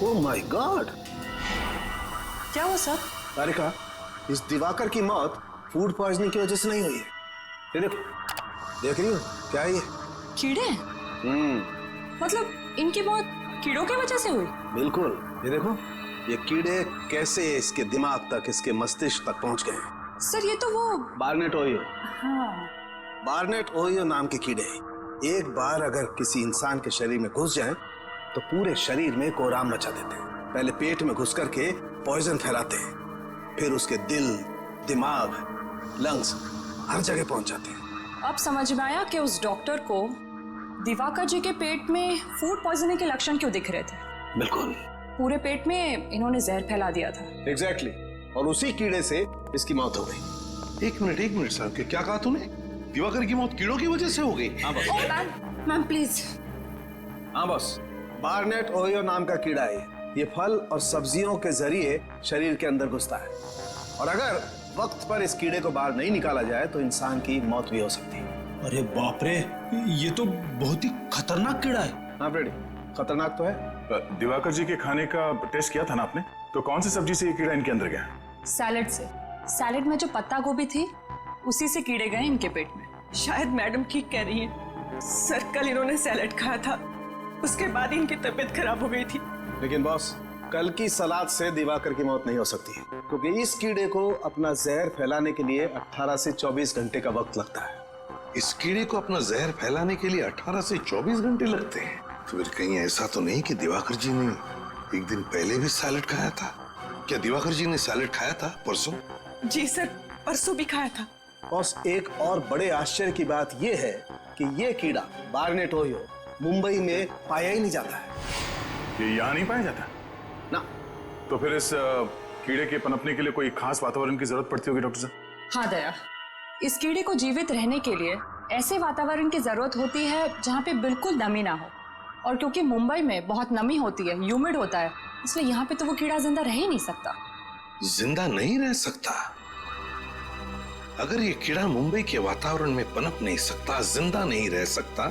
Oh my God! क्या हुआ sir? तारिका, इस दिवाकर की मौत फूड पॉइजनिंग की वजह से नहीं हुई है। ये देखो, देख रही हो क्या है ये? कीड़े? मतलब इनकी मौत कीड़ों की वजह से हुई? बिल्कुल। ये देखो, ये कीड़े कैसे इसके दिमाग तक, इसके मस्तिष्क तक पहुंच गए हैं। सर ये तो वो बार्नेट ओहियो। हाँ। बार्नेट ओहियो नाम के कीड़े एक बार अगर किसी इंसान के शरीर में घुस जाएं, तो पूरे शरीर में कोहराम मचा देते हैं। पहले पेट में घुस करके पॉइजन फैलाते हैं, फिर उसके दिल, दिमाग, लंग्स हर जगह पहुंच जाते हैं। अब समझ में आया कि उस डॉक्टर को दिवाकर जी के पेट में फूड पॉइजनिंग के लक्षण क्यों दिख रहे थे। बिल्कुल, पूरे पेट में इन्होंने जहर फैला दिया था। एग्जैक्टली। और उसी कीड़े से इसकी मौत हो गई। एक मिनट साहब, क्या कहा तूने? दिवाकर की मौत कीड़ों की वजह से हो गई? हाँ बस। Ma'am please. हाँ बस, बार्नेट ओहियो नाम का कीड़ा है। ये फल और सब्जियों के जरिए शरीर के अंदर घुसता है, और अगर वक्त पर इस कीड़े को बाहर नहीं निकाला जाए तो इंसान की मौत भी हो सकती है। अरे बाप रे, ये तो बहुत ही खतरनाक कीड़ा है। हाँ फ्रेडी, खतरनाक तो है। दिवाकर जी के खाने का टेस्ट किया था ना आपने? तो कौन सी सब्जी से ये कीड़ा इनके अंदर गया? सैलेड से। सैलेड में जो पत्ता गोभी थी उसी से कीड़े गए इनके पेट में। शायद मैडम ठीक कह रही हैं। सर कल इन्होंने सैलेड खाया था, उसके बाद इनकी तबीयत खराब हो गई थी। लेकिन बॉस, कल की सलाद से दिवाकर की मौत नहीं हो सकती है, क्योंकि इस कीड़े को अपना जहर फैलाने के लिए 18 से 24 घंटे का वक्त लगता है। इस कीड़े को अपना जहर फैलाने के लिए 18 से 24 घंटे लगते हैं। तो फिर कहीं ऐसा तो नहीं कि दिवाकर जी ने एक दिन पहले भी सैलेड खाया था? क्या दिवाकर जी ने सैलेड खाया था परसों? जी सर, परसों भी खाया था। बॉस, एक और बड़े आश्चर्य की बात यह है कि ये कीड़ा बार्नेट ओहियो मुंबई में पाया ही नहीं जाता है। ये यहाँ नहीं पाया जाता ना। तो फिर इस कीड़े के पनपने के लिए कोई खास वातावरण की जरूरत पड़ती होगी डॉक्टर साहब? हाँ दया, इस कीड़े को जीवित रहने के लिए ऐसे वातावरण की जरूरत होती है जहाँ पे बिल्कुल नमी ना हो, और क्योंकि मुंबई में बहुत नमी होती है, ह्यूमिड होता है, इसलिए यहाँ पे तो वो कीड़ा जिंदा रह ही नहीं सकता। जिंदा नहीं रह सकता? अगर ये कीड़ा मुंबई के वातावरण में पनप नहीं सकता, जिंदा नहीं रह सकता,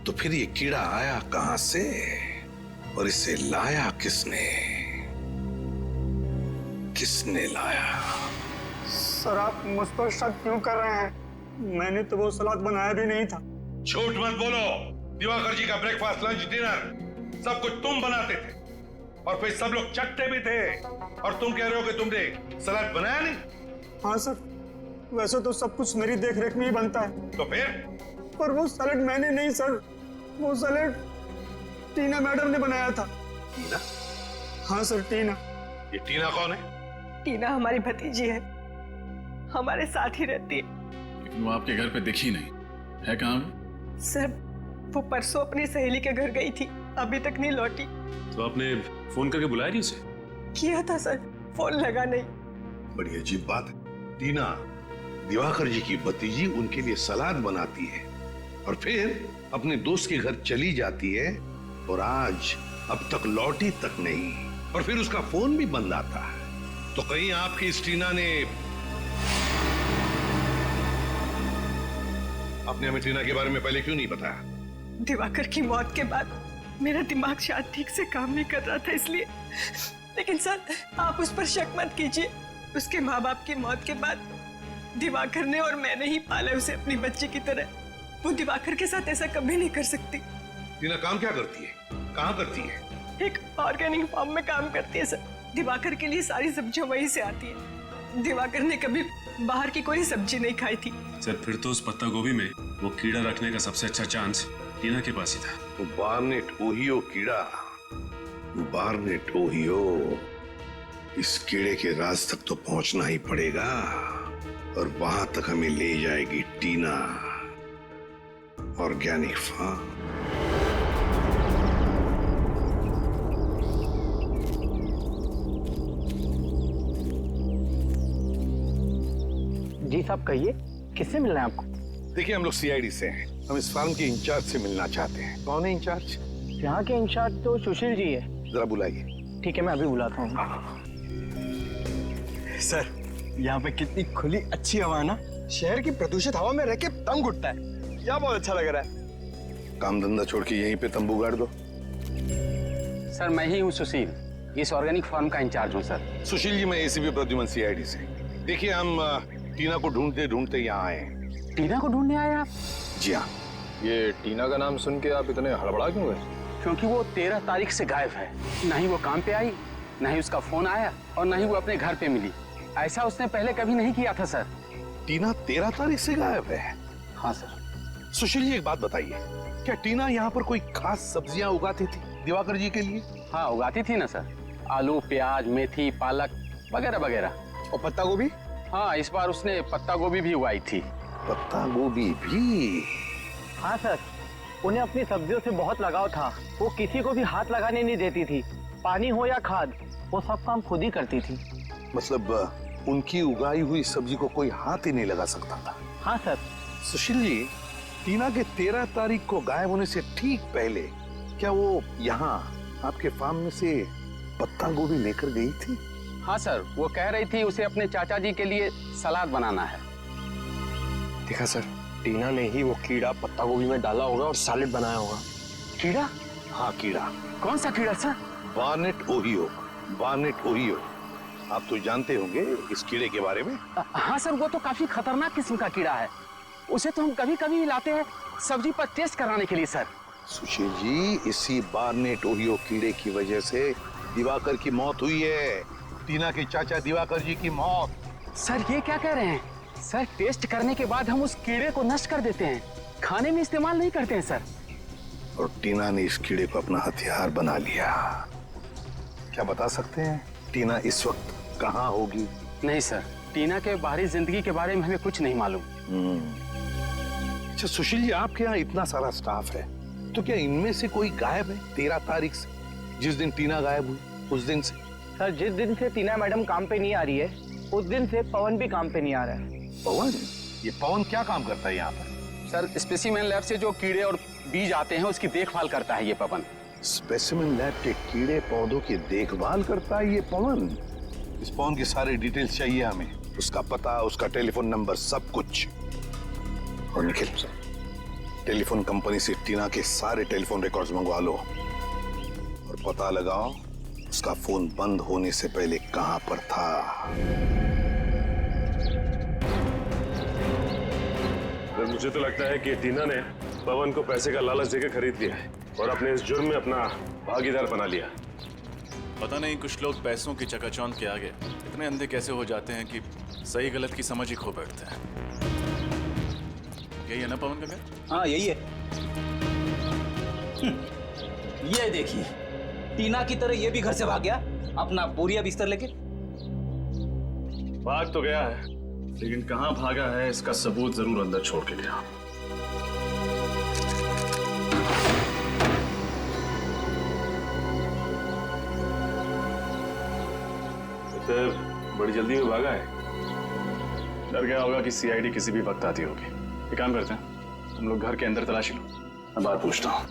तो फिर ये कीड़ा आया कहां से और इसे लाया किसने? किसने लाया? सर आप मुझ पर शक क्यों कर रहे हैं? मैंने तो वो सलाद बनाया भी नहीं था। झूठ मत बोलो। दिवाकर जी का ब्रेकफास्ट, लंच, डिनर सब कुछ तुम बनाते थे, और फिर सब लोग चटते भी थे, और तुम कह रहे हो कि तुमने सलाद बनाया नहीं? हाँ सर, वैसे तो सब कुछ मेरी देखरेख में ही बनता है। तो फिर? पर वो सैलेड मैंने नहीं सर, वो सैलेड टीना मैडम ने बनाया था। टीना? हाँ सर, टीना। ये टीना कौन है? टीना हमारी भतीजी है, हमारे साथ ही रहती है। लेकिन वो आपके घर पे दिखी नहीं है। कहाँ? सर वो परसों अपनी सहेली के घर गई थी, अभी तक नहीं लौटी। तो आपने फोन करके बुलाया नहीं उसे? किया था सर, फोन लगा नहीं। बड़ी अजीब बात है। टीना दिवाकर जी की भतीजी उनके लिए सलाद बनाती है और फिर अपने दोस्त के घर चली जाती है, और आज अब तक लौटी तक नहीं, और फिर उसका फोन भी बंद आता है। तो कहीं आपकी इस टीना ने... आपने हमें टीना के बारे में पहले क्यों नहीं बताया? दिवाकर की मौत के बाद मेरा दिमाग शायद ठीक से काम नहीं कर रहा था, इसलिए। लेकिन सर आप उस पर शक मत कीजिए, उसके माँ बाप की मौत के बाद दिवाकर ने और मैंने ही पाला उसे अपनी बच्ची की तरह। वो दिवाकर के साथ ऐसा कभी नहीं कर सकती। टीना काम क्या करती है? कहाँ करती है? एक ऑर्गेनिक फार्म में काम करती है सर। दिवाकर के लिए सारी सब्जियां वहीं से आती है। दिवाकर ने कभी बाहर की कोई सब्जी नहीं खाई थी। सर फिर तो उस पत्ता गोभी में वो कीड़ा रखने का सबसे अच्छा चांस टीना के पास ही था। वो बार्नेट ओहियो कीड़ा, बार्नेट ओहियो, इस कीड़े के राज तक तो पहुंचना ही पड़ेगा, और वहां तक हमें ले जाएगी टीना, ऑर्गेनिक फार्म। जी साहब कहिए, किससे मिलना है आपको? देखिए हम लोग सीआईडी से हैं, हम इस फार्म के इंचार्ज से मिलना चाहते हैं। कौन है इंचार्ज? यहाँ के इंचार्ज तो सुशील जी है। जरा बुलाइए। ठीक है, मैं अभी बुलाता हूँ। सर यहाँ पे कितनी खुली अच्छी हवा है ना, शहर की प्रदूषित हवा में रह के दम घुटता है, यहाँ बहुत अच्छा लग रहा है। काम धंधा छोड़ के यहीं पे तंबू गाड़ दो। सर मैं ही हूँ सुशील, इस ऑर्गेनिक फार्म का इंचार्ज हूँ सर। सुशील जी, मैं एसीपी प्रद्युमन सीआईडी से। देखिए, हम टीना को ढूंढते ढूंढते यहाँ आए हैं। टीना को ढूंढने आए आप? जी हाँ। ये टीना का नाम सुन के आप इतने हड़बड़ा क्यों गए? क्योंकि वो 13 तारीख से गायब है। ना ही वो काम पे आई, ना ही उसका फोन आया और ना ही वो अपने घर पे मिली। ऐसा उसने पहले कभी नहीं किया था सर। टीना 13 तारीख से गायब है? हाँ सर। सुशील जी, एक बात बताइए, क्या टीना यहाँ पर कोई खास सब्जियां उगाती थी दिवाकर जी के लिए? हाँ उगाती थी ना सर, आलू, प्याज, मेथी, पालक वगैरह वगैरह। और पत्ता गोभी? हाँ, इस बार उसने पत्ता गोभी भी उगाई थी। पत्ता गोभी भी? हाँ सर, उन्हें अपनी सब्जियों से बहुत लगाव था। वो किसी को भी हाथ लगाने नहीं देती थी। पानी हो या खाद, वो सब काम खुद ही करती थी। मतलब उनकी उगाई हुई सब्जी को कोई हाथ ही नहीं लगा सकता था? हाँ सर। सुशील जी, टीना के 13 तारीख को गायब होने से ठीक पहले क्या वो यहाँ आपके फार्म में से पत्ता गोभी लेकर गई थी? हाँ सर, वो कह रही थी उसे अपने चाचा जी के लिए सलाद बनाना है। देखा सर, टीना ने ही वो कीड़ा पत्ता गोभी में डाला होगा और सैलेड बनाया होगा। कीड़ा? हाँ, कीड़ा। कौन सा कीड़ा sir? Barnett Ohio. Barnett Ohio, आप तो जानते होंगे इस कीड़े के बारे में। हाँ सर, वो तो काफी खतरनाक किस्म का कीड़ा है। उसे तो हम कभी कभी लाते हैं सब्जी पर टेस्ट कराने के लिए सर। सुशील जी, इसी बार्नेट ओहियो कीड़े की वजह से दिवाकर की मौत हुई है। टीना के चाचा दिवाकर जी की मौत। सर ये क्या कह रहे हैं? सर टेस्ट करने के बाद हम उस कीड़े को नष्ट कर देते हैं, खाने में इस्तेमाल नहीं करते हैं सर। और टीना ने इस कीड़े को अपना हथियार बना लिया। क्या बता सकते हैं टीना इस वक्त कहाँ होगी? नहीं सर, टीना के बाहरी जिंदगी के बारे में हमें कुछ नहीं मालूम। अच्छा सुशील जी, आपके यहाँ इतना सारा स्टाफ है, तो क्या इनमें से कोई गायब है 13 तारीख से, जिस दिन टीना गायब हुई उस दिन से? सर, जिस दिन से टीना मैडम काम पे नहीं आ रही है, उस दिन से पवन भी काम पे नहीं आ रहा है। पवन? ये पवन क्या काम करता है यहाँ पर? सर, स्पेसिमेन लैब से जो कीड़े और बीज आते हैं उसकी देखभाल करता है ये पवन। स्पेसिमेन लैब के कीड़े पौधों की देखभाल करता है ये पवन? इस पवन की सारी डिटेल्स चाहिए हमें, उसका पता, उसका टेलीफोन नंबर, सब कुछ। और निखिल, टेलीफोन कंपनी से टीना के सारे टेलीफोन रिकॉर्ड्स मंगवा लो और पता लगाओ उसका फोन बंद होने से पहले कहां पर था। मुझे तो लगता है कि टीना ने पवन को पैसे का लालच देकर खरीद लिया है और अपने इस जुर्म में अपना भागीदार बना लिया। पता नहीं कुछ लोग पैसों की चकाचौंध के आगे इतने अंधे कैसे हो जाते हैं कि सही गलत की समझ ही खो बैठते हैं। यही है ना पवन का घर? हाँ यही है। ये देखिए, टीना की तरह ये भी घर से भाग गया अपना बोरिया बिस्तर लेके। भाग तो गया है, लेकिन कहां भागा है इसका सबूत जरूर अंदर छोड़ के गया। तो बड़ी जल्दी में भागा है, डर गया होगा कि सीआईडी किसी भी वक्त आती होगी। एक काम करते हैं, हम लोग घर के अंदर तलाशी लो, मैं बाहर पूछता हूँ।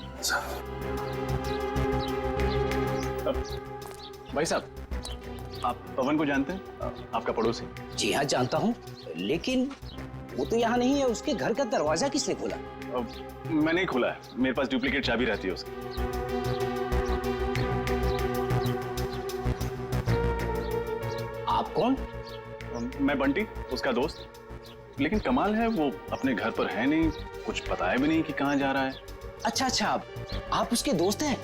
भाई साहब, आप पवन को जानते हैं? आपका पड़ोसी? जी हाँ जानता हूँ, लेकिन वो तो यहाँ नहीं है। उसके घर का दरवाजा किसने खोला? मैं नहीं खोला है, मेरे पास डुप्लीकेट चाबी रहती है उसकी। आप कौन? मैं बंटी, उसका दोस्त। लेकिन कमाल है, वो अपने घर पर है नहीं, कुछ बताया भी नहीं कि कहाँ जा रहा है। अच्छा अच्छा, आप उसके दोस्त हैं?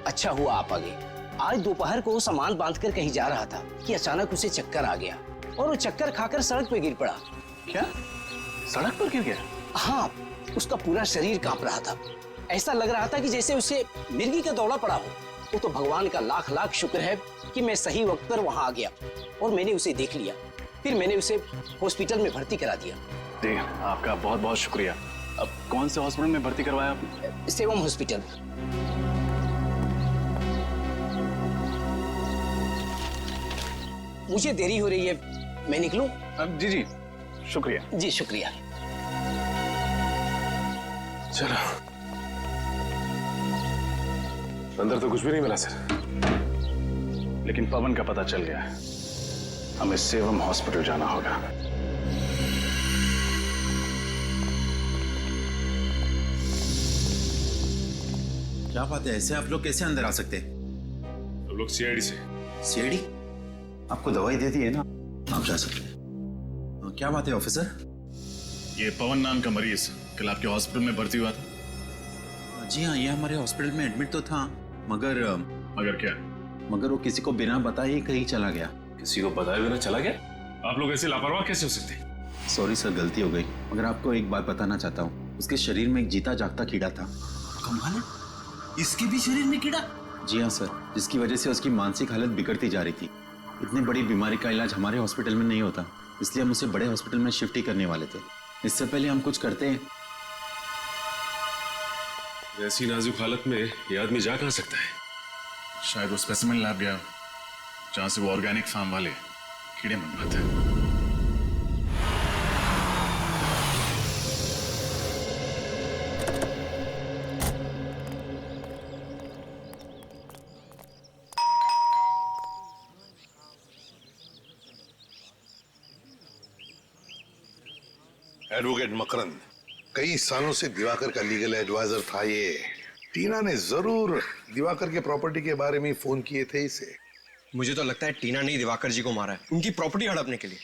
अच्छा हुआ आप आ गए। आज दोपहर को सामान बांधकर कहीं जा रहा था कि अचानक उसे चक्कर आ गया और वो चक्कर खाकर सड़क पे गिर पड़ा। क्या? सड़क पर गिर गया? हाँ, उसका पूरा शरीर कांप रहा था। ऐसा लग रहा था कि जैसे उसे मिर्गी का दौड़ा पड़ा हो। वो तो भगवान का लाख लाख शुक्र है कि मैं सही वक्त पर वहां आ गया और मैंने उसे देख लिया। फिर मैंने उसे हॉस्पिटल में भर्ती करा दिया। ठीक, आपका बहुत बहुत शुक्रिया। अब कौन से हॉस्पिटल में भर्ती करवाया आपने? सेवम हॉस्पिटल। मुझे देरी हो रही है, मैं निकलूं? जी जी, शुक्रिया। जी शुक्रिया। चलो, अंदर तो कुछ भी नहीं मिला सर, लेकिन पवन का पता चल गया है। हमें सेवम हॉस्पिटल जाना होगा। क्या बात है, ऐसे आप लोग कैसे अंदर आ सकते हैं? हम लोग सीआईडी से। सीआईडी? आपको दवाई दे दी है ना, आप जा सकते हैं। क्या बात है ऑफिसर? ये पवन नाम का मरीज कल आपके हॉस्पिटल में भर्ती हुआ था? जी हाँ, ये हमारे हॉस्पिटल में एडमिट तो था, मगर क्या? मगर वो किसी को बिना बताए ही कहीं चला गया। किसी को बताए बिना चला गया? आप लोग ऐसे लापरवाह कैसे हो सकते? सॉरी सर, गलती हो गई। मगर आपको एक बात बताना चाहता हूँ, उसके शरीर में एक जीता जागता कीड़ा था। कमाल है, इसके भी शरीर में कीड़ा? जी हाँ सर, जिसकी वजह से उसकी मानसिक हालत बिगड़ती जा रही थी। इतनी बड़ी बीमारी का इलाज हमारे हॉस्पिटल में नहीं होता, इसलिए हम उसे बड़े हॉस्पिटल में शिफ्ट ही करने वाले थे। इससे पहले हम कुछ करते हैं। ऐसी नाजुक हालत में ये आदमी जा कहाँ सकता है? शायद वो स्पेसिमेन लैब गया, जहां से वो ऑर्गेनिक फार्म वाले कीड़े मंगवाते हैं। एडवोकेट मकरंद, कई सालों से दिवाकर का लीगल एडवाइजर था ये। टीना ने जरूर दिवाकर के प्रॉपर्टी के बारे में फोन किए थे इसे। मुझे तो लगता है टीना ने दिवाकर जी को मारा है उनकी प्रॉपर्टी हड़पने के लिए।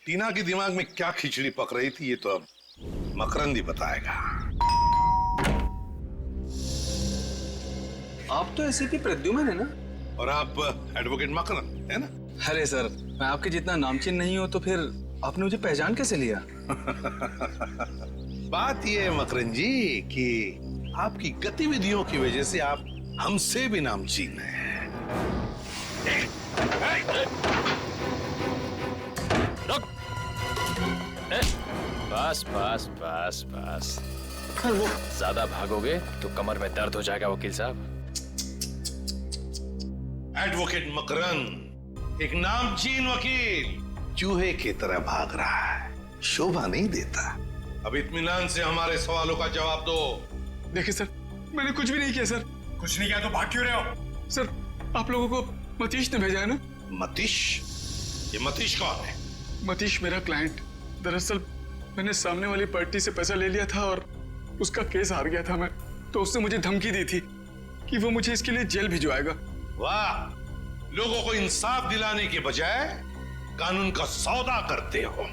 टीना के दिमाग में क्या खिचड़ी पक रही थी ये तो अब मकरंद ही बताएगा। आप तो ऐसे भी प्रद्युमन है ना? और आप एडवोकेट मकरंद है ना? अरे सर, मैं आपके जितना नामचीन नहीं हूं तो फिर आपने मुझे पहचान कैसे लिया? बात ये है मकरंद जी कि आपकी गतिविधियों की वजह से आप हमसे भी नामचीन हैं। बस बस बस बस, ज्यादा भागोगे तो कमर में दर्द हो जाएगा वकील साहब। एडवोकेट मकरंद, एक नामचीन वकील चूहे की तरह भाग रहा है, शोभा नहीं देता। अब इत्मीनान से हमारे सवालों का जवाब दो। देखिए सर, मैंने कुछ भी नहीं किया सर। कुछ नहीं किया तो भाग क्यों रहे हो? सर, आप लोगों को मतीश ने भेजा है ना? मतीश? ये मतीश कौन है? मतीश मेरा क्लाइंट। दरअसल मैंने सामने वाली पार्टी से पैसा ले लिया था और उसका केस हार गया था मैं, तो उसने मुझे धमकी दी थी कि वो मुझे इसके लिए जेल भिजवाएगा। वाह, लोगों को इंसाफ दिलाने के बजाय कानून का सौदा करते हो।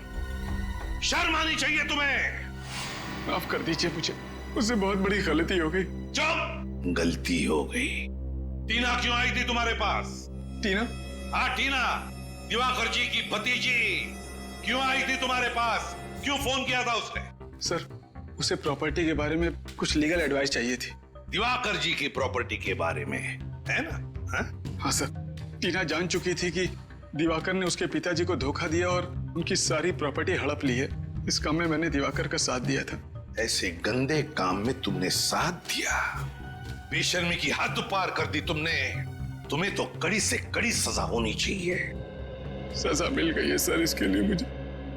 शर्म आनी चाहिए तुम्हें। माफ कर दीजिए मुझे, उससे बहुत बड़ी गलती हो गई। चुप! गलती हो गई। टीना क्यों आई थी तुम्हारे पास? टीना? हाँ टीना, दिवाकर जी की भतीजी क्यों आई थी तुम्हारे पास? क्यों फोन किया था उसने? सर, उसे प्रॉपर्टी के बारे में कुछ लीगल एडवाइस चाहिए थी। दिवाकर जी की प्रॉपर्टी के बारे में, है ना? हाँ सर, टीना जान चुकी थी कि दिवाकर ने उसके पिताजी को धोखा दिया और उनकी सारी प्रॉपर्टी हड़प ली है। इस काम में मैंने दिवाकर का साथ दिया था। ऐसे गंदे काम में तुमने साथ दिया, बेशर्मी की हद पार कर दी तुमने। तुम्हें तो कड़ी से कड़ी सजा होनी चाहिए। सजा मिल गई है सर इसके लिए मुझे।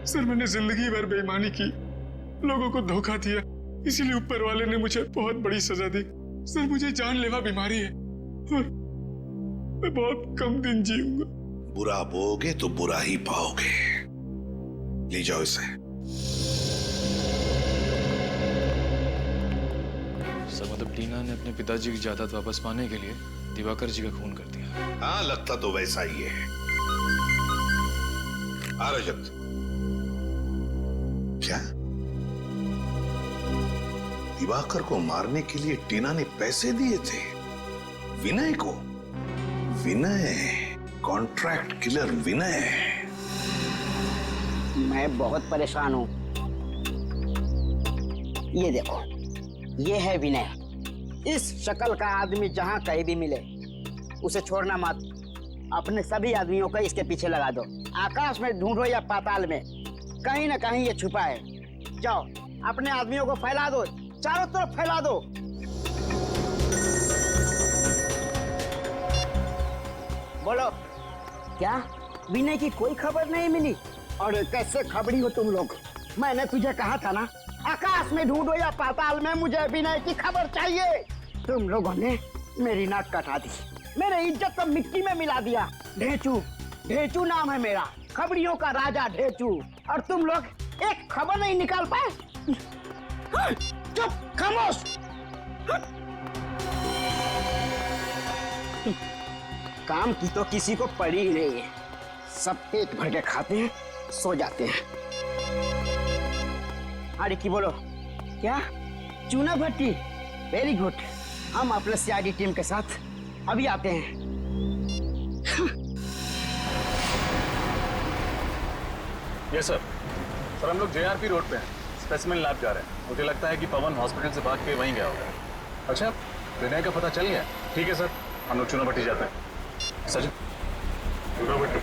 सर, मैंने जिंदगी भर बेईमानी की, लोगों को धोखा दिया, इसीलिए ऊपर वाले ने मुझे बहुत बड़ी सजा दी। सर, मुझे जानलेवा बीमारी है और मैं बहुत कम दिन जीऊंगा। बुरा बोगे तो बुरा ही पाओगे। ले जाओ इसे। सर, मतलब टीना ने अपने पिताजी की जायदाद वापस पाने के लिए दिवाकर जी का खून कर दिया। हाँ, लगता तो वैसा ही है। आ रजत, क्या दिवाकर को मारने के लिए टीना ने पैसे दिए थे विनय को? विनय, कॉन्ट्रैक्ट किलर विनय। मैं बहुत परेशान हूँ। ये देखो, ये है विनय। इस शक्ल का आदमी जहाँ कहीं भी मिले उसे छोड़ना मत। अपने सभी आदमियों को इसके पीछे लगा दो। आकाश में ढूंढो या पाताल में, कहीं ना कहीं ये छुपा है। जाओ, अपने आदमियों को फैला दो, चारों तरफ फैला दो। बोलो, क्या विनय की कोई खबर नहीं मिली? और कैसे खबरी हो तुम लोग? मैंने तुझे कहा था ना, आकाश में ढूंढो या पाताल में, मुझे विनय की खबर चाहिए। तुम लोगों ने मेरी नाक कटा दी, मेरे इज्जत को मिट्टी में मिला दिया। ढेचू, ढेचू नाम है मेरा, खबरियों का राजा ढेचू। और तुम लोग एक खबर नहीं निकाल पाए। चुप, खामोश। काम की तो किसी को पड़ी ही नहीं है, सब पेट भर के खाते हैं, सो जाते हैं। अरे की बोलो क्या? चूना भट्टी, वेरी गुड। हम अपने सीआईडी टीम के साथ अभी आते हैं। Yes sir. सर हम लोग जेआरपी रोड पे हैं, स्पेसिमेन लैब जा रहे हैं। मुझे लगता है कि पवन हॉस्पिटल से भाग के वहीं गया होगा। अच्छा, विनय का पता चल गया? ठीक है सर, हम लोग चूना भट्टी जाते हैं। सर चूना भट्टी।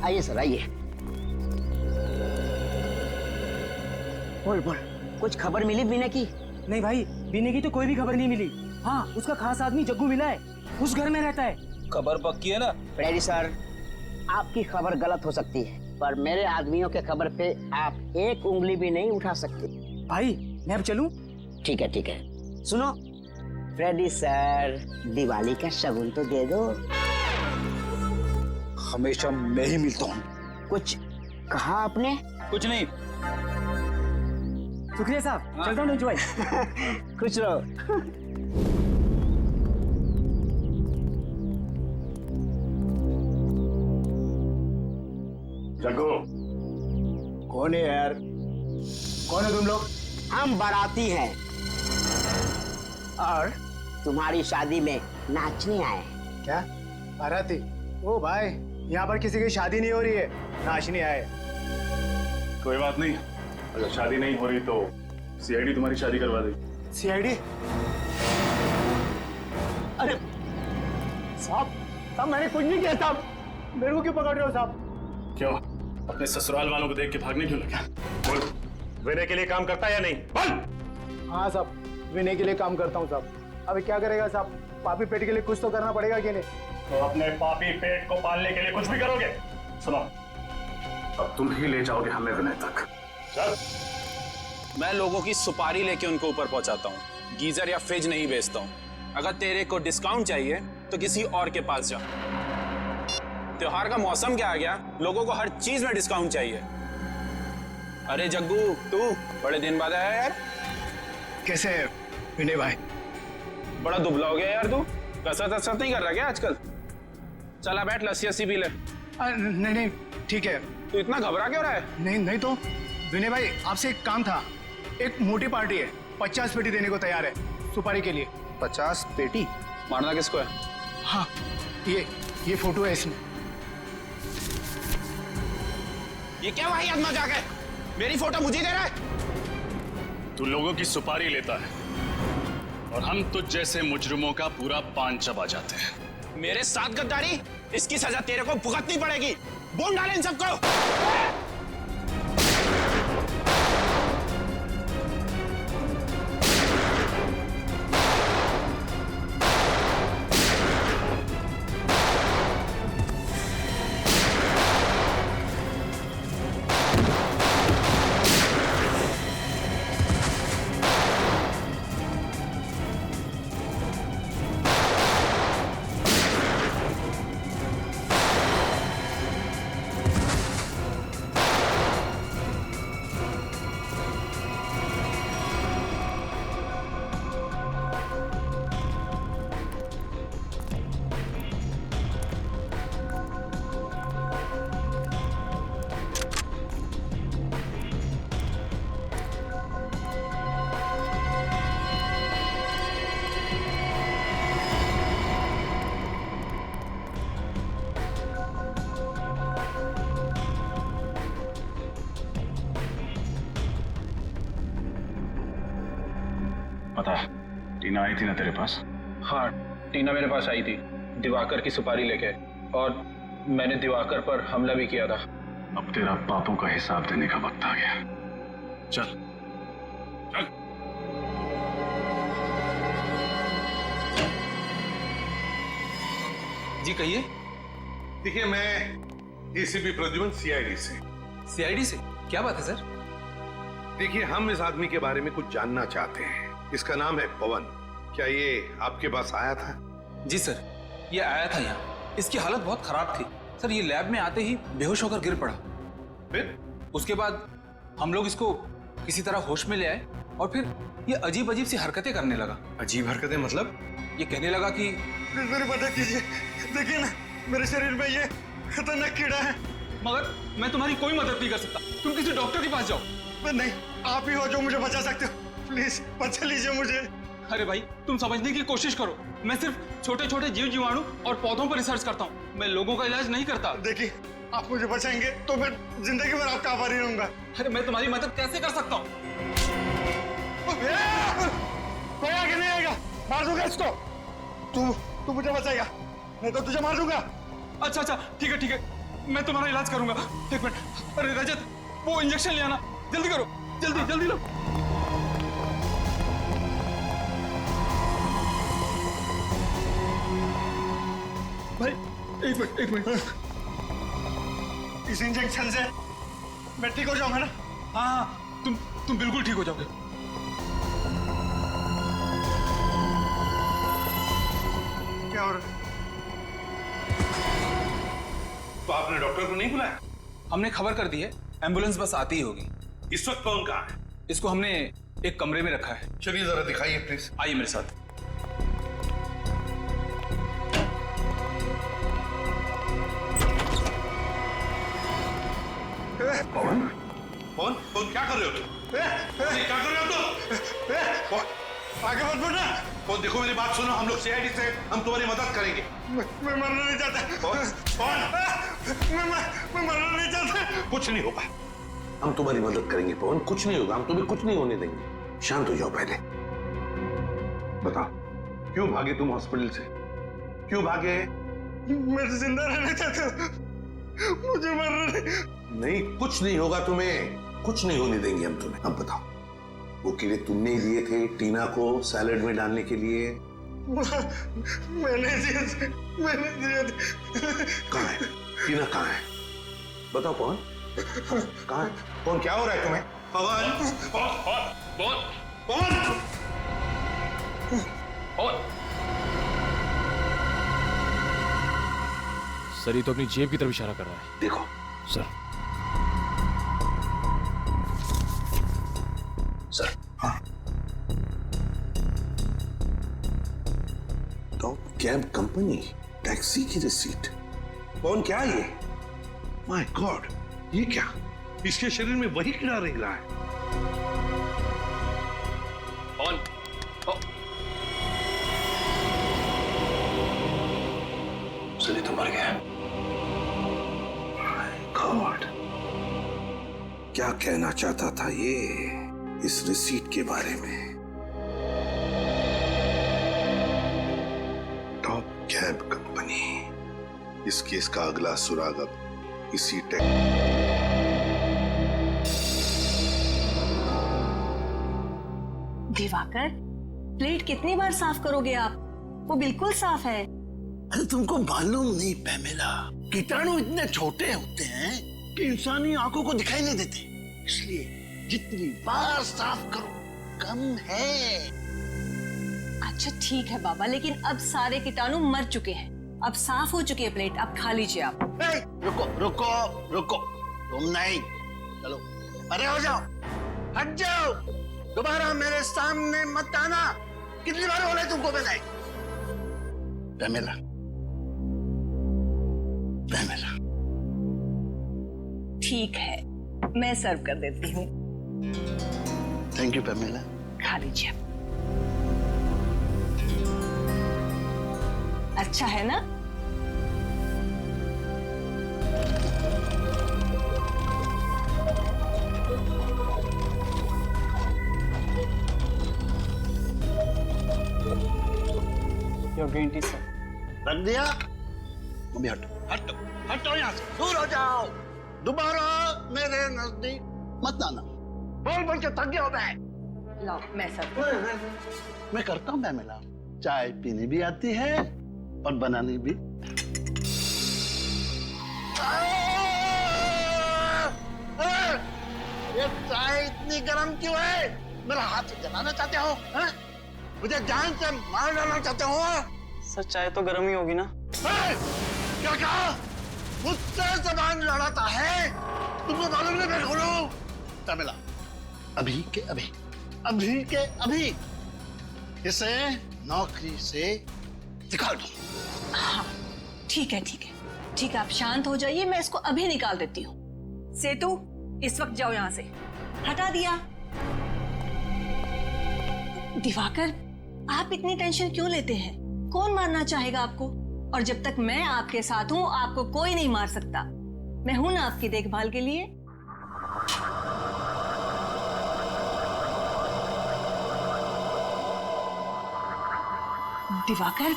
आइए सर, आइए। बोल बोल, कुछ खबर मिली विनय की? नहीं भाई, विनय की तो कोई भी खबर नहीं मिली। हाँ, उसका खास आदमी जग्गू मिला है, उस घर में रहता है। खबर पक्की है ना? फ्रेडी सर, आपकी खबर गलत हो सकती है, पर मेरे आदमियों के खबर पे आप एक उंगली भी नहीं उठा सकते। भाई मैं अब चलूं? ठीक है ठीक है। सुनो फ्रेडी सर, दिवाली का शगुन तो दे दो। हमेशा मैं ही मिलता हूँ। कुछ कहा आपने? कुछ नहीं। शुक्रिया साहब, चलता हूँ भाई। खुश रहो। जग्गू, कौन है यार? कौन है तुम लोग? हम बाराती हैं और तुम्हारी शादी में नाचने आए हैं। क्या बाराती? ओ भाई, यहाँ पर किसी की शादी नहीं हो रही है, नाचने आए। कोई बात नहीं, अगर शादी नहीं हो रही तो सीआईडी तुम्हारी शादी करवा देगी। सीआईडी? अरे साहब, साहब मैंने कुछ नहीं किया साहब, मेरे को क्यों पकड़ रहे हो साहब? क्यों, अपने ससुराल वालों को देख के भागने क्यों लगा? बोल, विनय के लिए काम करता है या नहीं? बोल। हाँ साहब, विनय के लिए काम करता हूँ साहब। अभी क्या करेगा साहब, पापी पेट के लिए कुछ तो करना पड़ेगा कि नहीं? तो अपने पापी पेट को पालने के लिए कुछ भी करोगे? सुनो, अब तुम ही ले जाओगे हमें विनय तक। चल। मैं लोगों की सुपारी लेके उनको ऊपर पहुंचाता हूँ, गीजर या फ्रिज नहीं बेचता हूँ। अगर तेरे को डिस्काउंट चाहिए तो किसी और के पास जा। त्योहार का मौसम क्या आ गया, लोगों को हर चीज में डिस्काउंट चाहिए। अरे जग्गू, तू बड़े दिन बाद आया यार। कैसे है विनय भाई? बड़ा दुबला हो गया यार तू, कसरत नहीं कर रहा क्या आजकल? चला बैठ, लस्सी पी ले। नहीं नहीं ठीक है। तू इतना घबरा क्यों रहा है? नहीं तो विनय भाई, आपसे एक काम था। एक मोटी पार्टी है, 50 पेटी देने को तैयार है सुपारी के लिए। 50 पेटी? मारना किसको है? हाँ, ये फोटो है इसमें। ये क्या भाई मजाक है? मेरी फोटो मुझे दे रहा है? तू लोगों की सुपारी लेता है और हम तुझ जैसे मुजरिमों का पूरा पान चबा जाते हैं। मेरे साथ गद्दारी, इसकी सजा तेरे को भुगतनी पड़ेगी। बोल डाले इन सबको। पता है, टीना आई थी ना तेरे पास? हाँ, टीना मेरे पास आई थी दिवाकर की सुपारी लेके, और मैंने दिवाकर पर हमला भी किया था। अब तेरा पापों का हिसाब देने का वक्त आ गया। चल चल। जी कहिए। देखिए, मैं एसीपी प्रद्युमन, सीआईडी से। सीआईडी से? क्या बात है सर? देखिए, हम इस आदमी के बारे में कुछ जानना चाहते हैं। इसका नाम है पवन। क्या ये आपके पास आया था? जी सर, ये आया था यहाँ। इसकी हालत बहुत खराब थी सर। ये लैब में आते ही बेहोश होकर गिर पड़ा। फिर? उसके बाद हम लोग इसको किसी तरह होश में ले आए और फिर ये अजीब अजीब सी हरकतें करने लगा। अजीब हरकतें मतलब? ये कहने लगा कि मेरी मदद कीजिए, देखिए ना मेरे शरीर में ये खतरनाक कीड़ा है। मगर मैं तुम्हारी कोई मदद नहीं कर सकता, तुम किसी डॉक्टर के पास जाओ। नहीं, आप ही हो जो मुझे बचा सकते हो, प्लीज बचा लीजिए मुझे। अरे भाई तुम समझने की कोशिश करो, मैं सिर्फ छोटे छोटे जीव जीवाणु और पौधों पर रिसर्च करता हूँ, मैं लोगों का इलाज नहीं करता। देखिए आप मुझे बचाएंगे तो मैं जिंदगी भर आपका आभारी रहूंगा। अरे मैं तुम्हारी मदद कैसे कर सकता हूँ? कोई आगे नहीं आएगा, मार दूंगा इसको। तू मुझे बचाएगा, नहीं तो तुझे मार दूंगा। अच्छा अच्छा ठीक है, मैं तुम्हारा इलाज करूंगा। एक मिनट, अरे रजत वो इंजेक्शन ले आना, जल्दी करो, जल्दी लो। भाई एक मिनट, इस इंजेक्शन से मैं ठीक हो जाऊंगा ना? हाँ तुम बिल्कुल ठीक हो जाओगे। क्या हो रहा है? तो आपने डॉक्टर को नहीं बुलाया? हमने खबर कर दी है, एम्बुलेंस बस आती ही होगी। इस वक्त कौन कहाँ है? इसको हमने एक कमरे में रखा है। चलिए जरा दिखाइए प्लीज। आइए मेरे साथ। कौन क्या कर रहे हो तुम? क्या कर रहे हो तुम? आगे मत बढ़ना। कौन, देखो मेरी बात सुनो, हम लोग सीआईडी से हम तुम्हारी मदद करेंगे। मैं मरना नहीं चाहता। कौन? मैं मरना नहीं चाहता। कुछ नहीं होगा, हम तुम्हारी मदद करेंगे पवन, कुछ नहीं होगा, हम तुम्हें कुछ नहीं होने देंगे। शांत हो जाओ पहले। बताओ क्यों भागे तुम हॉस्पिटल से? क्यों भागे? मैं जिंदा रहना चाहता हूँ, मुझे मरना नहीं, कुछ नहीं होगा तुम्हें, कुछ नहीं होने देंगे हम तुम्हें। अब बताओ वो कीड़े तुमने ही दिए थे टीना को सैलेड में डालने के लिए? मैंने दिए थे। कहाँ है टीना, कहाँ है? बताओ पवन, कहाँ है? कौन, क्या हो रहा है तुम्हें? पवन। सर ये तो अपनी जेब की तरफ इशारा कर रहा है। देखो सर। सर हाँ, टॉप कैब कंपनी, टैक्सी की रिसीट। कौन, क्या ये? माय गॉड, ये क्या? इसके शरीर में वही कीड़ा रह रहा है। कौन? चलिए तो मर गया। माय गॉड, क्या कहना चाहता था ये इस रिसीट के बारे में? टॉप कैब कंपनी, इस केस का अगला सुराग अब इसी दिवाकर, प्लेट कितनी बार साफ करोगे आप? वो बिल्कुल साफ है। अरे तुमको मालूम नहीं पैमेला, कीटाणु इतने छोटे होते हैं कि इंसानी आंखों को दिखाई नहीं देते, इसलिए जितनी बार साफ करो कम है। अच्छा ठीक है बाबा, लेकिन अब सारे कीटाणु मर चुके हैं, अब साफ हो चुकी है प्लेट, अब खा लीजिए आप। रुको रुको रुको, तुम नहीं, चलो अरे हो जाओ, हट जाओ, दोबारा मेरे सामने मत आना। कितनी बार बोले तुमको मैंने? Pamela, Pamela. ठीक है, मैं सर्व कर देती हूँ। Thank you Pamela. खा लीजिए। अच्छा है ना? Your green tea, sir. रख दिया? मम्मी हटो, हटो, हटो यहाँ से, दूर हो जाओ, दोबारा मेरे नजदीक मत आना। बोल बोल के थक गया होता है। लो मैं सर्व। मैं करता हूँ पैमेला, चाय पीनी भी आती है और बनानी भी। ये चाय इतनी गर्म क्यों है? मेरा हाथ जलाना चाहते हो? मुझे जान से मार डालना चाहते हो? सर चाय तो गर्म ही होगी ना? क्या कहा? मुझसे जबान लड़ाता है? तुमको मालूम नहीं मैं कौन हूँ? पैमेला, अभी के अभी, अभी के अभी इसे नौकरी से निकाल दो। हाँ ठीक है ठीक है ठीक है, आप शांत हो जाइए, मैं इसको अभी निकाल देती हूँ। सेतु इस वक्त जाओ यहाँ से। हटा दिया। दिवाकर, आप इतनी टेंशन क्यों लेते हैं? कौन मारना चाहेगा आपको? और जब तक मैं आपके साथ हूं आपको कोई नहीं मार सकता। मैं हूं ना आपकी देखभाल के लिए। दिवाकर,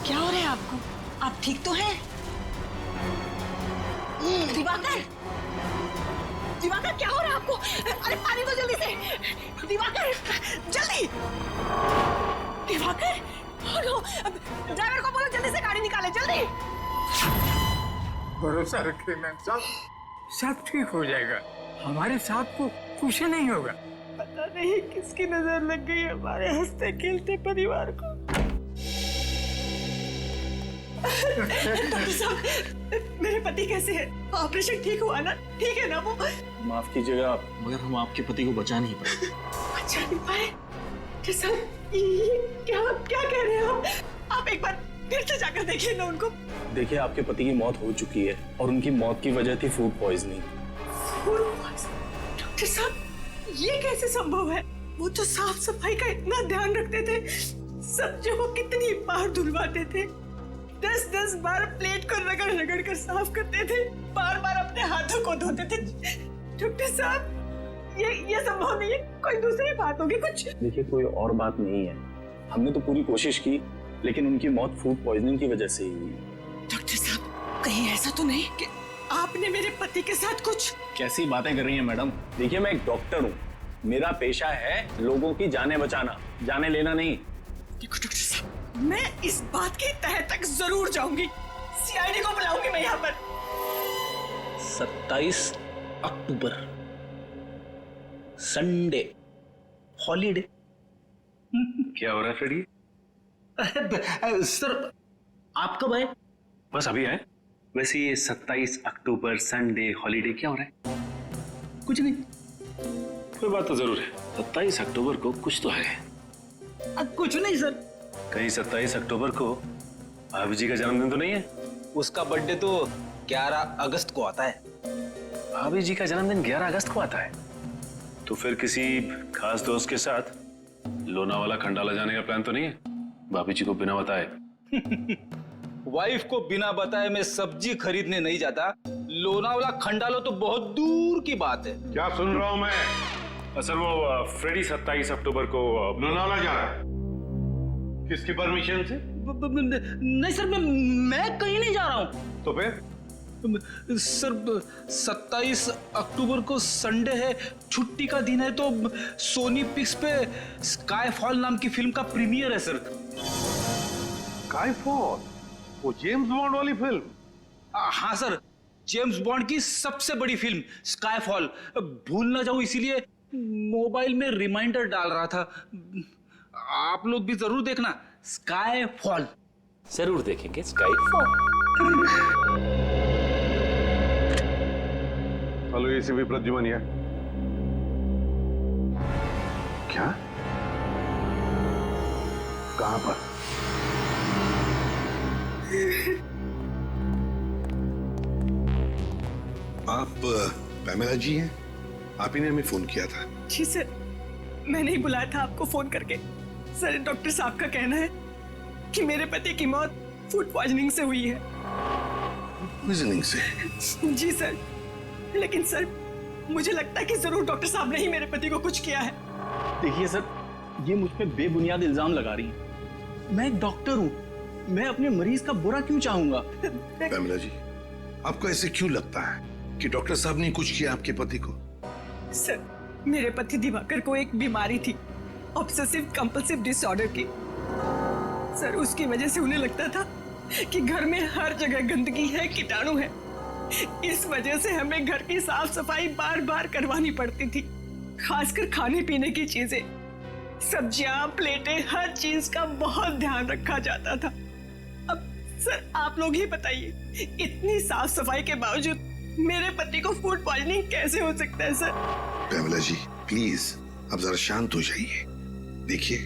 क्या हो रहा है आपको? आप ठीक तो हैं? दिवाकर, दिवाकर क्या हो रहा है आपको? अरे पानी दो जल्दी से। दिवाकर जल्दी। दिवाकर, ड्राइवर को बोलो जल्दी से गाड़ी निकाले, जल्दी। भरोसा रखिए मैम साहब, सब ठीक हो जाएगा। हमारे साथ को कुछ नहीं होगा। पता नहीं किसकी नजर लग गई हमारे हंसते खेलते परिवार को। डॉक्टर साहब, मेरे पति कैसे हैं? ऑपरेशन ठीक हुआ ना? ठीक है ना वो? माफ कीजिएगा मगर हम आपके पति को बचा नहीं पाए। बचा नहीं पाए? डॉक्टर साहब, ये क्या कह रहे हैं आप एक बार फिर से जाकर देखिए ना उनको। देखिए, आपके पति की मौत हो चुकी है और उनकी मौत की वजह थी food poisoning. Food poisoning? Doctor साहब, ये कैसे संभव है? वो तो साफ सफाई का इतना ध्यान रखते थे, सब्जियों को कितनी बार धुलवाते थे, 10-10 बार प्लेट को रगड़ रगड़ कर साफ करते थे, बार बार अपने हाथों को धोते थे। डॉक्टर साहब, ये संभव नहीं है, कोई दूसरी बात होगी कुछ। देखिए, कोई और बात नहीं है, हमने तो पूरी कोशिश की लेकिन उनकी मौत फूड पॉइजनिंग की वजह से ही हुई। डॉक्टर साहब, कहीं ऐसा तो नहीं कि आपने मेरे पति के साथ कुछ? कैसी बातें कर रही हैं मैडम? देखिए, मैं एक डॉक्टर हूँ, मेरा पेशा है लोगों की जानें बचाना, जाने लेना नहीं। देखो डॉक्टर साहब, मैं इस बात की तह तक जरूर जाऊंगी, सीआईडी को बुलाऊंगी मैं यहाँ पर। 27 अक्टूबर संडे, हॉलीडे। क्या हो रहा है फ्रेडी? सर, आप कब आए? बस अभी आए। वैसे ये 27 अक्टूबर संडे हॉलीडे क्या हो रहा है? कुछ नहीं। कोई बात तो जरूर है, 27 अक्टूबर को कुछ तो है। कुछ नहीं सर। कहीं 27 अक्टूबर को भाभी जी का जन्मदिन तो नहीं है? उसका बर्थडे तो 11 अगस्त को आता है। भाभी जी का जन्मदिन 11 अगस्त को आता है? तो फिर किसी खास दोस्त के साथ लोनावाला खंडाला जाने का प्लान तो नहीं है? भाभी जी को बिना बताए? वाइफ को बिना बताए मैं सब्जी खरीदने नहीं जाता। लोनावाला खंडाला तो बहुत दूर की बात है। क्या सुन रहा हूं मैं? सर, वो फ्रेडी 27 अक्टूबर को लोनावाला जा रहा है। किसकी परमिशन से? नहीं सर, मैं कहीं नहीं जा रहा हूँ। तो फिर? सर, 27 अक्टूबर को संडे है, छुट्टी का दिन है, तो सोनी पिक्स पे स्काईफॉल नाम की फिल्म का प्रीमियर है सर। स्काईफॉल? वो जेम्स बॉन्ड वाली फिल्म? हाँ सर, जेम्स बॉन्ड की सबसे बड़ी फिल्म स्काईफॉल। भूल ना जाऊं इसीलिए मोबाइल में रिमाइंडर डाल रहा था। आप लोग भी जरूर देखना स्काईफॉल। जरूर देखेंगे स्काईफॉल। हेलो, एसीपी प्रद्युमन है। क्या? कहां पर? आप पैमेला जी हैं? आप ही ने हमें फोन किया था। जी सर, मैंने ही बुलाया था आपको फोन करके। सर, डॉक्टर साहब का कहना है कि मेरे पति की मौत फूड पॉइजनिंग से हुई है। पॉइजनिंग से? जी सर, लेकिन सर मुझे लगता है कि जरूर डॉक्टर साहब ने ही मेरे पति को कुछ किया है। देखिए सर, ये मुझ पे बेबुनियाद इल्जाम लगा रही है। मैं एक डॉक्टर हूँ, मैं अपने मरीज का बुरा क्यों चाहूंगा? पैमेला जी, आपको ऐसे क्यों लगता है कि डॉक्टर साहब ने कुछ किया आपके पति को? सर, मेरे पति दिवाकर को एक बीमारी थी, ऑब्सेसिव कंपल्सिव डिसऑर्डर की। सर, उसकी वजह से उन्हें लगता था कि घर में हर जगह गंदगी है, कीटाणु है। इस वजह से हमें घर की साफ सफाई बार बार करवानी पड़ती थी, खासकर खाने पीने की चीजें, सब्जियां, प्लेटें, हर चीज का बहुत ध्यान रखा जाता था। अब सर, आप लोग ही बताइए, इतनी साफ सफाई के बावजूद मेरे पति को फूड पॉइजनिंग कैसे हो सकता है सर? कमला जी प्लीज अब जरा शांत हो जाइए। देखिए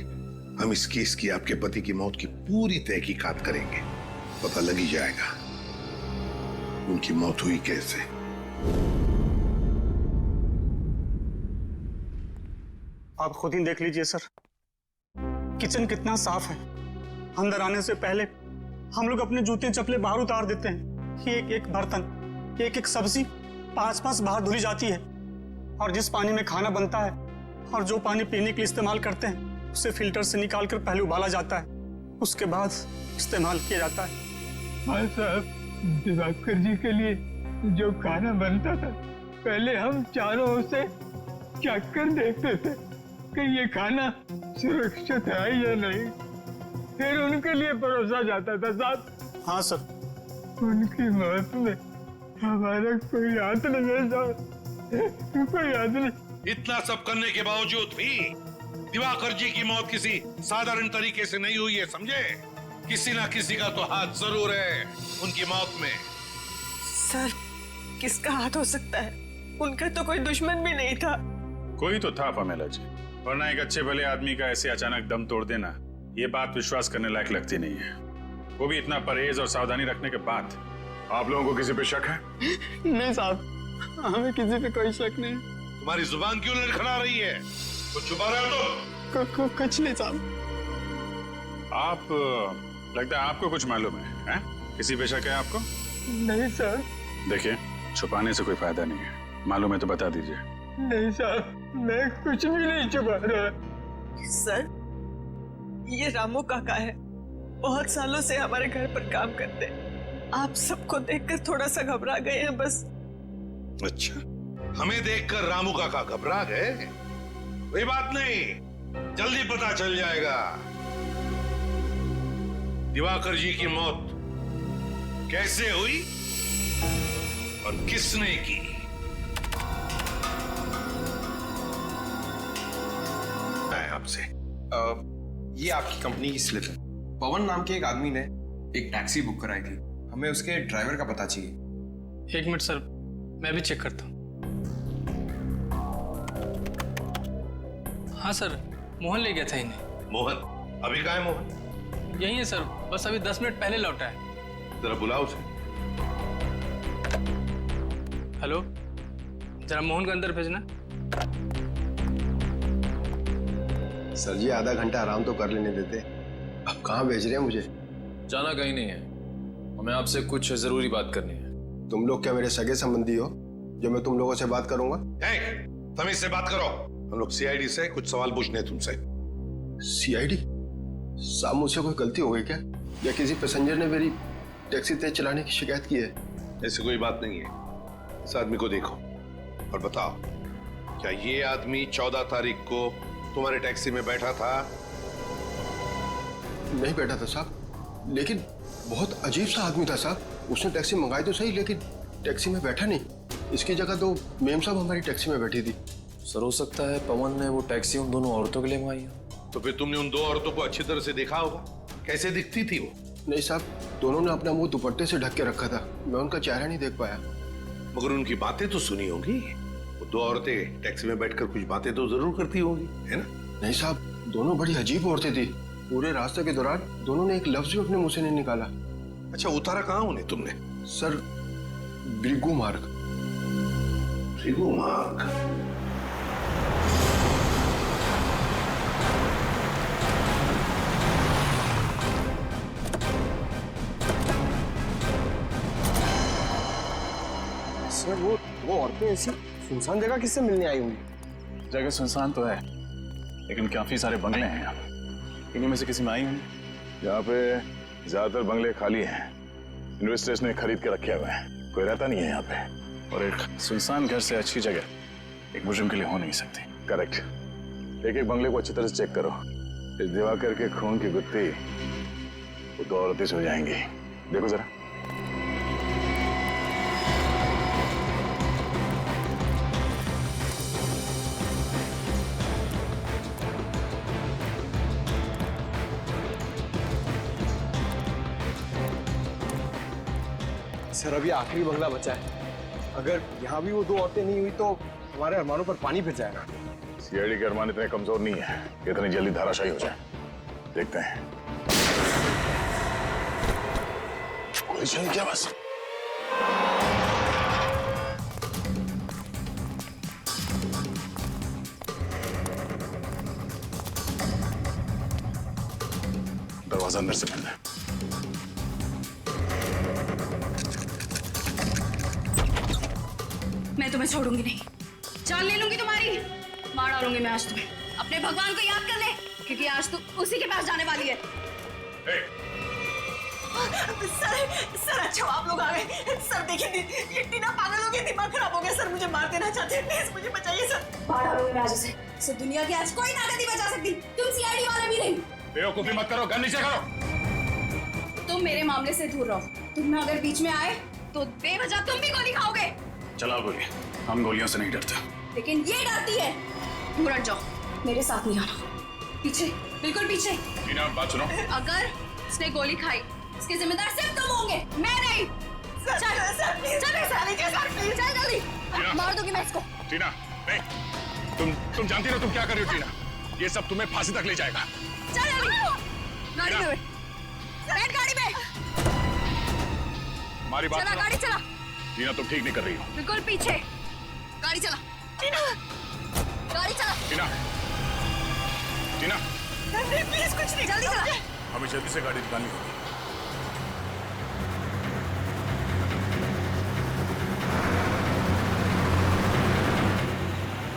हम इस केस की आपके पति की मौत की पूरी तहकीकात करेंगे, पता लग ही जाएगा उनकी मौत हुई कैसे। आप खुद ही देख लीजिए सर, किचन कितना साफ है। अंदर आने से पहले हम लोग अपने जूते चप्पलें बाहर उतार देते हैं। एक एक बर्तन, एक एक सब्जी पास बाहर धुली जाती है। और जिस पानी में खाना बनता है और जो पानी पीने के लिए इस्तेमाल करते हैं उसे फिल्टर से निकाल कर पहले उबाला जाता है, उसके बाद इस्तेमाल किया जाता है। हाँ साहब, दिवाकर जी के लिए जो खाना बनता था पहले हम चारों ओर से चख कर देखते थे कि ये खाना सुरक्षित है या नहीं, फिर उनके लिए परोसा जाता था साहब। हाँ सर। उनकी मौत में हमारा कोई हाथ नहीं है साहब, कोई हाथ नहीं। इतना सब करने के बावजूद भी दिवाकर जी की मौत किसी साधारण तरीके से नहीं हुई है, समझे? किसी ना किसी का तो हाथ जरूर है उनकी मौत में। सर किसका हाथ हो सकता है? उनका तो कोई दुश्मन भी नहीं था। कोई तो था पमेला जी, वरना एक अच्छे भले आदमी का ऐसे अचानक दम तोड़ देना ये बात विश्वास करने लायक लगती नहीं है, वो भी इतना परहेज और सावधानी रखने के बाद। आप लोगों को किसी पे शक है? नहीं साहब, हमें किसी पे कोई शक नहीं। तुम्हारी जुबान क्यों लड़खड़ा रही है? कुछ छुपा रहे हो तुम? कुछ नहीं साहब। आप लगता है आपको कुछ मालूम है? किसी पे शक है आपको? नहीं सर। देखिए छुपाने से कोई फायदा नहीं है, मालूम है तो बता दीजिए। नहीं साहब, मैं कुछ भी नहीं छुपा रहा। सर ये रामू काका है, बहुत सालों से हमारे घर पर काम करते हैं। आप सबको देखकर थोड़ा सा घबरा गए हैं बस। अच्छा, हमें देखकर रामू काका घबरा गए? कोई बात नहीं, जल्दी पता चल जाएगा दिवाकर जी की मौत कैसे हुई और किसने की। आपसे ये आपकी कंपनी की स्लिप है। पवन नाम के एक आदमी ने एक टैक्सी बुक कराई थी, हमें उसके ड्राइवर का पता चाहिए। एक मिनट सर, मैं भी चेक करता हूँ। हाँ सर, मोहन ले गया था इन्हें। मोहन? अभी कहाँ है मोहन? यही है सर, बस अभी 10 मिनट पहले लौटा है। जरा बुलाओ उसे। हेलो, जरा मोहन को अंदर भेजना। सर जी आधा घंटा आराम तो कर लेने देते। अब कहाँ भेज रहे हैं मुझे? जाना कहीं नहीं है, हमें आपसे कुछ जरूरी बात करनी है। तुम लोग क्या मेरे सगे संबंधी हो जो मैं तुम लोगों से बात करूंगा? तमीज से बात करो, हम लोग सीआईडी से कुछ सवाल पूछने हैं तुमसे। सीआईडी? साहब मुझसे कोई गलती हो गई क्या, या किसी पैसेंजर ने मेरी टैक्सी तेज चलाने की शिकायत की है? ऐसी कोई बात नहीं है। इस आदमी को देखो और बताओ, क्या ये आदमी 14 तारीख को तुम्हारे टैक्सी में बैठा था? नहीं बैठा था साहब, लेकिन बहुत अजीब सा आदमी था साहब। उसने टैक्सी मंगाई तो सही, लेकिन टैक्सी में बैठा नहीं। इसकी जगह तो मेम साहब हमारी टैक्सी में बैठी थी। सर हो सकता है पवन ने वो टैक्सी उन दोनों औरतों के लिए मंगाई हो। तो फिर तुमने उन दो औरतों को अच्छी तरह से देखा होगा, कैसे दिखती थी वो? नहीं साहब, दोनों ने अपना मुंह दुपट्टे से ढक के रखा था, मैं उनका चेहरा नहीं देख पाया। मगर उनकी बातें तो सुनी होंगी। वो दो औरतें टैक्सी में बैठकर कुछ बातें तो जरूर करती होंगी, है ना? नहीं साहब, दोनों बड़ी अजीब औरतें थी। पूरे रास्ते के दौरान दोनों ने एक लफ्ज भी अपने मुंह से नहीं निकाला। अच्छा, उतारा कहाँ उन्हें तुमने? सर, ब्रिगू मार्ग। ब्रिगू मार्ग? सर वो औरतें ऐसी सुनसान जगह किससे मिलने आई होंगी? जगह सुनसान तो है, लेकिन काफी सारे बंगले हैं यहाँ पे। इन्हीं में से किसी में आई होंगी। यहाँ पे ज्यादातर बंगले खाली हैं, इन्वेस्टर्स ने खरीद के रखे हुए हैं, कोई रहता नहीं है यहाँ पे। और एक सुनसान घर से अच्छी जगह एक मुजरिम के लिए हो नहीं सकती। करेक्ट। एक एक बंगले को अच्छी तरह से चेक करो। इस दिवाकर के खून की गुत्थी वो दो औरतें से हो जाएंगी। देखो जरा। सर अभी आखिरी बंगला बचा है, अगर यहाँ भी वो 2 औरतें नहीं हुई तो हमारे अरमानों पर पानी फिर जाएगा। सीआईडी के अरमान इतने कमजोर नहीं है कि इतनी जल्दी धाराशायी हो जाए। देखते हैं। गोली चली क्या बस? दरवाजा अंदर से बंद है। मैं तुम्हें छोड़ूंगी नहीं, जान ले लूंगी तुम्हारी, मार डालूंगी मैं आज तुम्हें। अपने भगवान को याद कर ले, क्योंकि आज तू उसी के पास जाने वाली है। सर अच्छा आप लोग आ गए। सर देखिए ये टीना पागल हो गई, दिमाग खराब हो गया। सर मुझे मार देना चाहते हैं, प्लीज मुझे बचाइए सर। मार डालूंगी मैं आज उसे। इस दुनिया की आज कोई ताकत नहीं बचा सकती, तुम सीआईडी वाले भी नहीं। बेवकूफी मत करो, गन नीचे करो। तुम मेरे मामले से दूर रहो। तुम अगर बीच में आए तो बेवजह तुम भी गोली खाओगे। चलाओ गोली, हम गोलियों से नहीं डरते। लेकिन ये डरती है। दूर हट जाओ, मेरे साथ नहीं आना। पीछे, बिल्कुल पीछे। टीना बात सुनो। अगर उसने गोली खाई, इसके जिम्मेदार सिर्फ तुम होंगे, मैं नहीं। चल जल्दी, मार दूंगी मैं इसको। टीना नहीं, तुम जानती ना तुम क्या कर रही हो टीना? ये सब तुम्हें फांसी तक ले जाएगा। चल जल्दी, गाड़ी में बैठ, गाड़ी में। हमारी बात चला, गाड़ी चला। टीना तुम ठीक नहीं कर रही हो। बिल्कुल पीछे, गाड़ी चला। टीना, गाड़ी चला। टीना, टीना, प्लीज कुछ नहीं, जल्दी चला। हमें जल्दी से गाड़ी निकालनी होगी।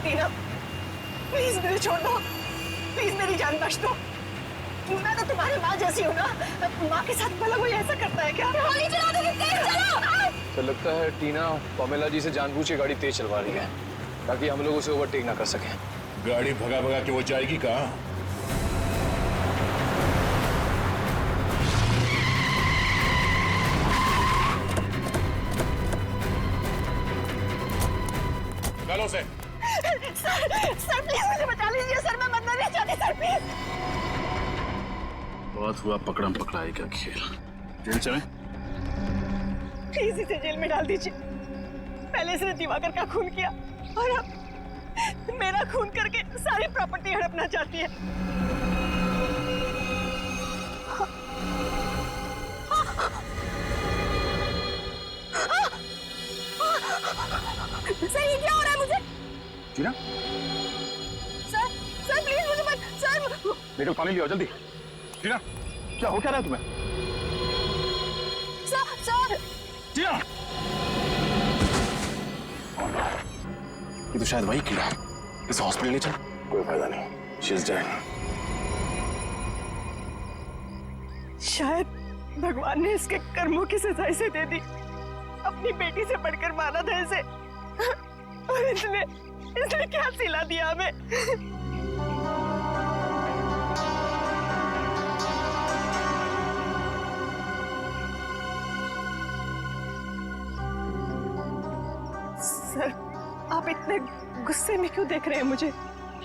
टीना प्लीज मुझे छोड़ दो, प्लीज मेरी जान बख्श दो। मैं तो तुम्हारी माँ जैसी हूँ ना, माँ के साथ भला कोई ऐसा करता है क्या? गोली चला दो, तेज चलो। तो लगता है टीना पमेला जी से जानबूझ के गाड़ी तेज चलवा रही है ताकि हम लोग उसे ओवरटेक ना कर सकें। गाड़ी भगा भगा के वो जाएगी कहाँ? निकालो से। सर प्लीज मुझे बचा लीजिए सर, मैं मरना नहीं चाहती सर, प्लीज। बहुत हुआ पकड़म पकड़ाई का खेल। जेल चले? प्लीज इसे जेल में डाल दीजिए। पहले इसने दिवाकर का खून किया और अब मेरा खून करके सारी प्रॉपर्टी हड़पना चाहती है। सर ये क्या हो रहा है मुझे? टीना, सर प्लीज मुझे मत, सर। निकल, पानी लियो जल्दी। टीना, क्या हो क्या रहा है तुम्हें? सर टीना, ये तो शायद वही कीड़ा। इसे हॉस्पिटल ले चल। कोई फायदा नहीं, शी इज डेड। शायद भगवान ने इसके कर्मों की सजा इसे दे दी। अपनी बेटी से बढ़कर माना था इसे, और इसने क्या सिला दिया हमें। सर आप इतने गुस्से में क्यों देख रहे हैं मुझे?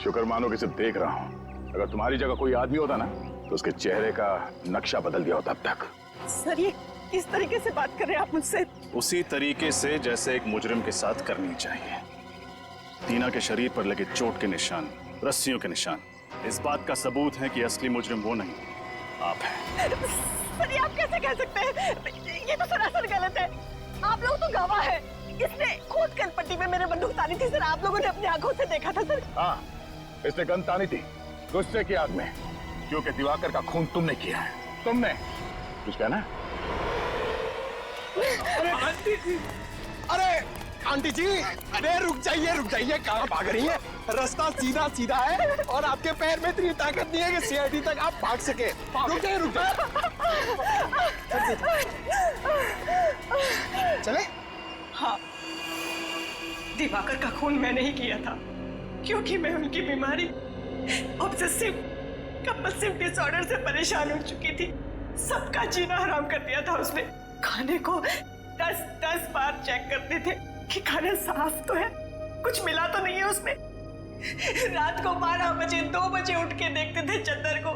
शुक्र मानो कि सिर्फ देख रहा हूँ। अगर तुम्हारी जगह कोई आदमी होता ना तो उसके चेहरे का नक्शा बदल दिया होता अब तक। सर ये किस तरीके से बात कर रहे हैं आप मुझसे? उसी तरीके से जैसे एक मुजरिम के साथ करनी चाहिए। टीना के शरीर पर लगे चोट के निशान, रस्सियों के निशान, इस बात का सबूत है कि असली मुजरिम वो नहीं, आप हैं। सर ये आप कैसे कह सकते हैं? ये तो सरासर गलत है। आप लोग तो गवाह हैं। इसने खुद कलपट्टी में मेरे बंदूक तानी थी सर, आप लोगों ने अपनी आंखों से देखा था सर। हाँ, इसने गन तानी थी गुस्से की आग में, क्योंकि दिवाकर का खून तुमने किया है। तुमने कुछ कहना? आंटी जी, अरे आंटी जी, अरे रुक जाइए, कहाँ भाग रही हैं? रास्ता सीधा सीधा है और आपके पैर में इतनी ताकत नहीं है कि सीआईडी तक आप भाग सके। रुक जाइए। चले? हाँ, दिवाकर का खून मैंने ही किया था, क्योंकि मैं उनकी बीमारी ऑब्सेसिव कंपल्सिव डिसऑर्डर से परेशान हो चुकी थी। सबका जीना हराम कर दिया था उसने। खाने को 10 बार चेक करते थे कि खाना साफ तो है, कुछ मिला तो नहीं है उसमें। रात को 12 बजे 2 बजे उठ के देखते थे चद्दर को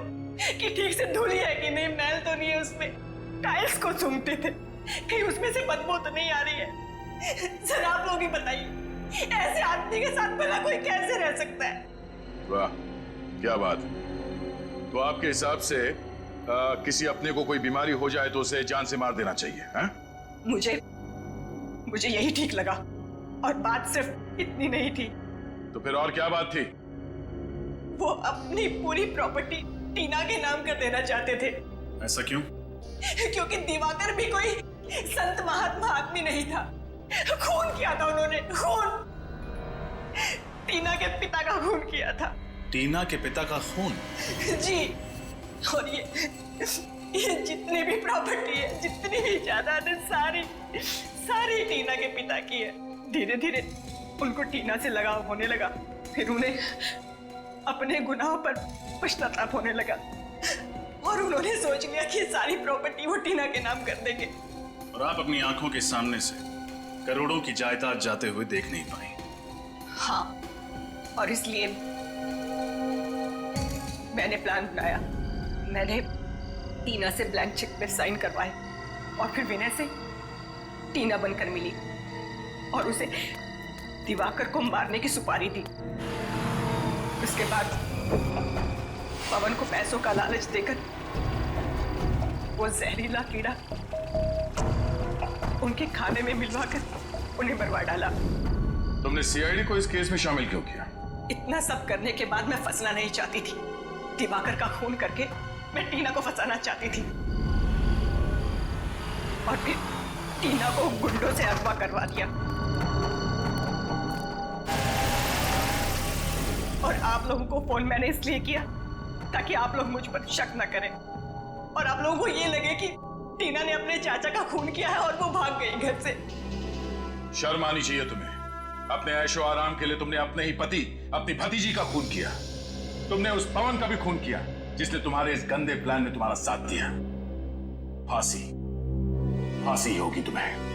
कि ठीक से धुली है कि नहीं, मैल तो नहीं है उसमें। टाइल्स को सूंघते थे कहीं उसमें से बदबू तो नहीं आ रही है। सर आप लोग ही बताइए, ऐसे आदमी के साथ भला कोई कैसे रह सकता है? वाह, क्या बात है। तो आपके हिसाब से किसी अपने को कोई बीमारी हो जाए तो उसे जान से मार देना चाहिए, हैं? मुझे यही ठीक लगा, और बात सिर्फ इतनी नहीं थी। तो फिर और क्या बात थी? वो अपनी पूरी प्रॉपर्टी टीना के नाम कर देना चाहते थे। ऐसा क्यों? क्योंकि दिवाकर भी कोई संत महात्मा आदमी नहीं था। खून किया था उन्होंने, खून। टीना के पिता का खून किया था। टीना के पिता का खून? जी, और ये जितनी भी प्रॉपर्टी है, जितनी भी जायदाद है, सारी टीना के पिता की है। धीरे धीरे उनको टीना से लगाव होने लगा, फिर उन्हें अपने गुनाहों पर पश्चाताप होने लगा, और उन्होंने सोच लिया कि सारी प्रॉपर्टी वो टीना के नाम कर देंगे। और आप अपनी आंखों के सामने से करोड़ों की जायदाद जाते हुए देख नहीं पाई। हाँ, और इसलिए मैंने प्लान बनाया। मैंने टीना से ब्लैंक चेक पे साइन करवाए, और फिर विनय से टीना बनकर मिली और उसे दिवाकर को मारने की सुपारी दी। उसके बाद पवन को पैसों का लालच देकर वो जहरीला कीड़ा उनके खाने में मिलवाकर उन्हें मरवा डाला। तुमने सीआईडी को इस केस में शामिल क्यों किया? इतना सब करने के बाद मैं फंसना नहीं चाहती थी। दिवाकर का खून करके मैं टीना को फंसाना चाहती थी, और फिर टीना को गुंडों से अगवा करवा दिया। और आप लोगों को फोन मैंने इसलिए किया ताकि आप लोग मुझ पर शक न करें, और आप लोगों को ये लगे कि टीना ने अपने चाचा का खून किया है और वो भाग गई घर से। शर्म आनी चाहिए तुम्हें। अपने ऐशो आराम के लिए तुमने अपने ही पति, अपनी भतीजी का खून किया। तुमने उस पवन का भी खून किया जिसने तुम्हारे इस गंदे प्लान में तुम्हारा साथ दिया। फांसी होगी तुम्हें।